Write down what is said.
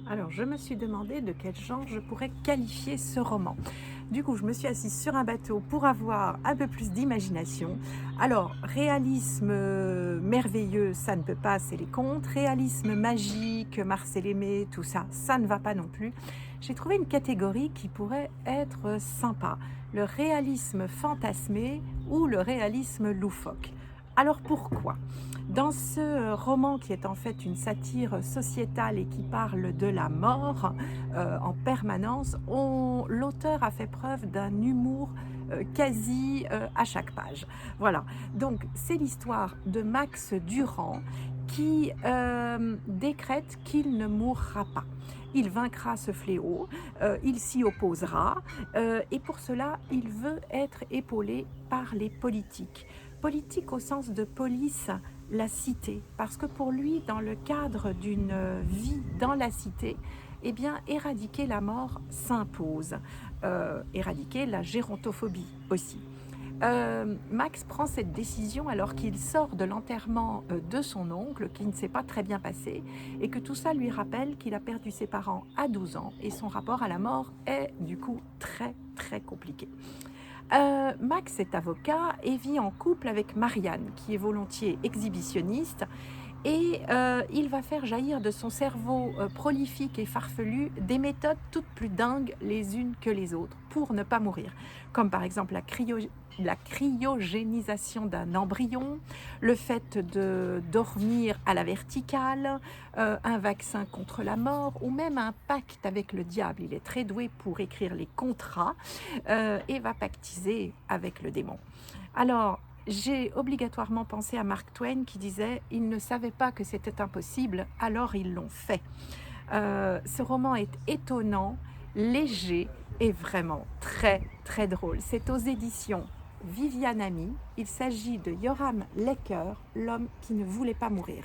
Alors, je me suis demandé de quel genre je pourrais qualifier ce roman. Du coup, je me suis assise sur un bateau pour avoir un peu plus d'imagination. Alors, réalisme merveilleux, ça ne peut pas, c'est les contes. Réalisme magique, Marcel Aimé, tout ça, ça ne va pas non plus. J'ai trouvé une catégorie qui pourrait être sympa. Le réalisme fantasmé ou le réalisme loufoque. Alors pourquoi? Dans ce roman qui est en fait une satire sociétale et qui parle de la mort en permanence, l'auteur a fait preuve d'un humour quasi à chaque page. Voilà, donc c'est l'histoire de Max Durand qui décrète qu'il ne mourra pas. Il vaincra ce fléau, il s'y opposera et pour cela, il veut être épaulé par les politiques. Politique au sens de police, la cité, parce que pour lui, dans le cadre d'une vie dans la cité, eh bien, éradiquer la mort s'impose, éradiquer la gérontophobie aussi. Max prend cette décision alors qu'il sort de l'enterrement de son oncle, qui ne s'est pas très bien passé, et que tout ça lui rappelle qu'il a perdu ses parents à 12 ans, et son rapport à la mort est du coup très très compliqué. Max est avocat et vit en couple avec Marianne, qui est volontiers exhibitionniste, et il va faire jaillir de son cerveau prolifique et farfelu des méthodes toutes plus dingues les unes que les autres pour ne pas mourir, comme par exemple la cryogénisation d'un embryon, le fait de dormir à la verticale, un vaccin contre la mort ou même un pacte avec le diable. Il est très doué pour écrire les contrats et va pactiser avec le démon. Alors, j'ai obligatoirement pensé à Mark Twain qui disait « Ils ne savaient pas que c'était impossible, alors ils l'ont fait ». Ce roman est étonnant, léger et vraiment très très drôle. C'est aux éditions Viviane Ami. Il s'agit de Yoram Lecker, l'homme qui ne voulait pas mourir.